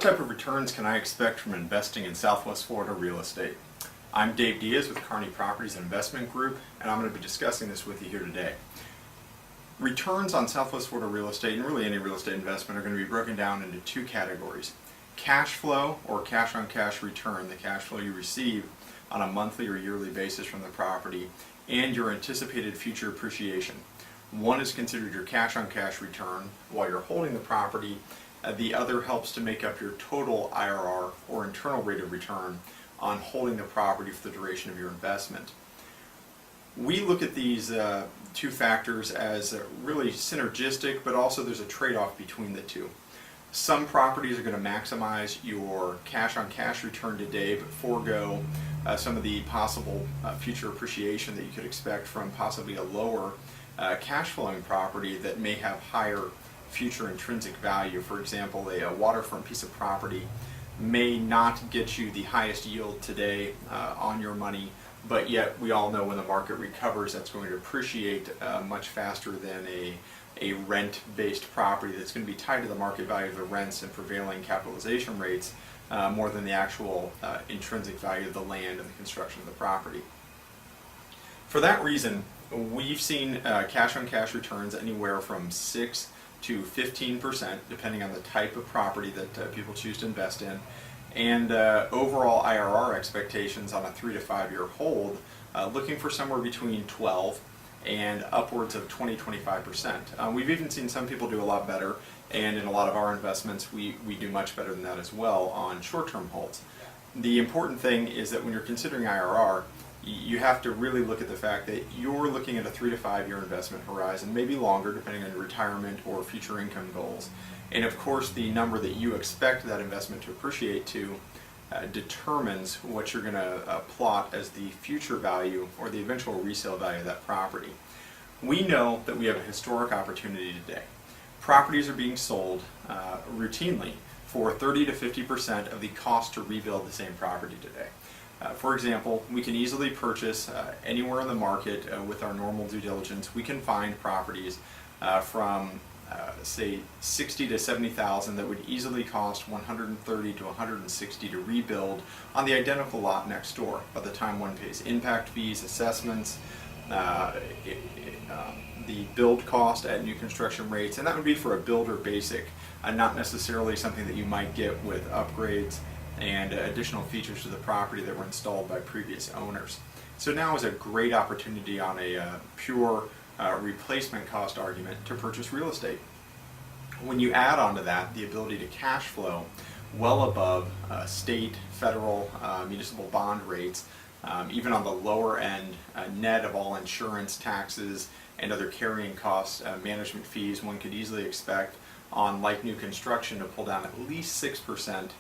type of returns can I expect from investing in Southwest Florida real estate? I'm Dave Diaz with Carney Properties and Investment Group, and I'm going to be discussing this with you here today. Returns on Southwest Florida real estate, and really any real estate investment, are going to be broken down into two categories. Cash flow, or cash-on-cash return, the cash flow you receive on a monthly or yearly basis from the property, and your anticipated future appreciation. One is considered your cash-on-cash return while you're holding the property. The other helps to make up your total IRR, or internal rate of return, on holding the property for the duration of your investment. We look at these two factors as really synergistic, but also there's a trade-off between the two. Some properties are going to maximize your cash-on-cash return today, but forego some of the possible future appreciation that you could expect from possibly a lower cash-flowing property that may have higher future intrinsic value. For example, a waterfront piece of property may not get you the highest yield today on your money, but yet we all know when the market recovers that's going to appreciate much faster than a rent-based property that's going to be tied to the market value of the rents and prevailing capitalization rates more than the actual intrinsic value of the land and the construction of the property. For that reason, we've seen cash-on-cash returns anywhere from 6 to 15%, depending on the type of property that people choose to invest in, and overall IRR expectations on a 3 to 5 year hold, looking for somewhere between 12 and upwards of 20-25%. We've even seen some people do a lot better, and in a lot of our investments we do much better than that as well on short-term holds. The important thing is that when you're considering IRR, you have to really look at the fact that you're looking at a 3 to 5 year investment horizon, maybe longer depending on your retirement or future income goals. And of course the number that you expect that investment to appreciate to determines what you're going to plot as the future value or the eventual resale value of that property. We know that we have a historic opportunity today. Properties are being sold routinely for 30 to 50% of the cost to rebuild the same property today. For example, we can easily purchase anywhere in the market with our normal due diligence. We can find properties from say 60 to 70,000 that would easily cost 130 to 160 to rebuild on the identical lot next door by the time one pays impact fees, assessments, the build cost at new construction rates, and that would be for a builder basic, not necessarily something that you might get with upgrades and additional features to the property that were installed by previous owners. So now is a great opportunity on a pure replacement cost argument to purchase real estate. When you add onto that the ability to cash flow well above state, federal, municipal bond rates, even on the lower end, net of all insurance, taxes, and other carrying costs, management fees, one could easily expect on like new construction to pull down at least 6%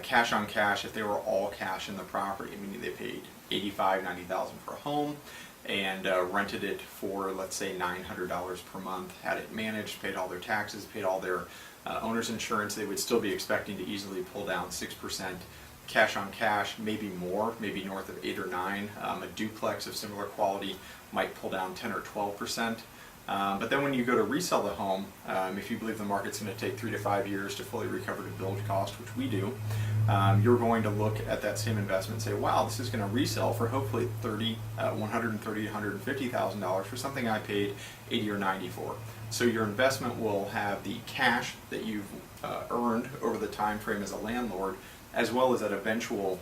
cash on cash if they were all cash in the property, meaning they paid $85,000, $90,000 for a home and rented it for, let's say, $900 per month, had it managed, paid all their taxes, paid all their owner's insurance. They would still be expecting to easily pull down 6% cash on cash, maybe more, maybe north of 8 or 9. A duplex of similar quality might pull down 10 or 12%. But then when you go to resell the home, if you believe the market's going to take 3 to 5 years to fully recover the build cost, which we do, you're going to look at that same investment and say, wow, this is going to resell for hopefully $130,000 to $150,000 for something I paid $80 or $90 for. So your investment will have the cash that you've earned over the time frame as a landlord, as well as that eventual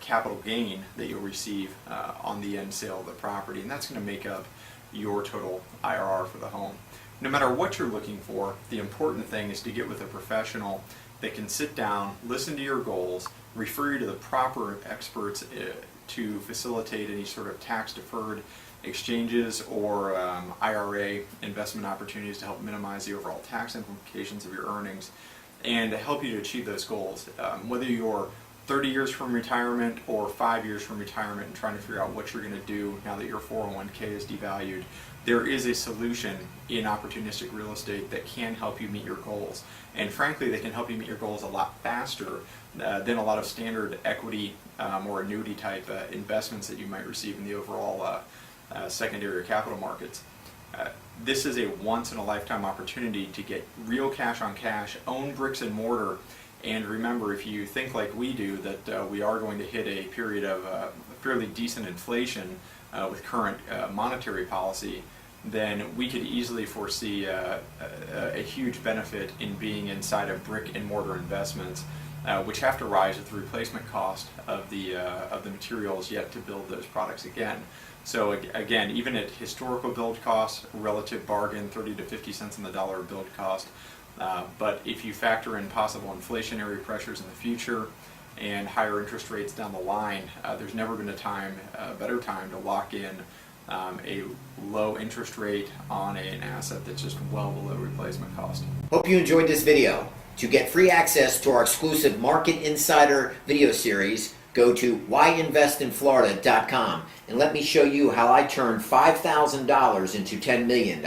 capital gain that you'll receive on the end sale of the property, and that's going to make up your total IRR for the home. No matter what you're looking for, the important thing is to get with a professional that can sit down, listen to your goals, refer you to the proper experts to facilitate any sort of tax-deferred exchanges or IRA investment opportunities to help minimize the overall tax implications of your earnings and to help you to achieve those goals. Whether you're 30 years from retirement or 5 years from retirement and trying to figure out what you're going to do now that your 401k is devalued, there is a solution in opportunistic real estate that can help you meet your goals. And frankly, they can help you meet your goals a lot faster than a lot of standard equity or annuity type investments that you might receive in the overall secondary or capital markets. This is a once in a lifetime opportunity to get real cash on cash, own bricks and mortar, And remember, if you think like we do, that we are going to hit a period of fairly decent inflation with current monetary policy, then we could easily foresee a huge benefit in being inside of brick and mortar investments, which have to rise with the replacement cost of the materials yet to build those products again. So again, even at historical build costs, relative bargain, 30 to 50 cents on the dollar build cost. But if you factor in possible inflationary pressures in the future and higher interest rates down the line, there's never been a better time to lock in a low interest rate on an asset that's just well below replacement cost. Hope you enjoyed this video. To get free access to our exclusive Market Insider video series, go to whyinvestinflorida.com and let me show you how I turned $5,000 into $10 million.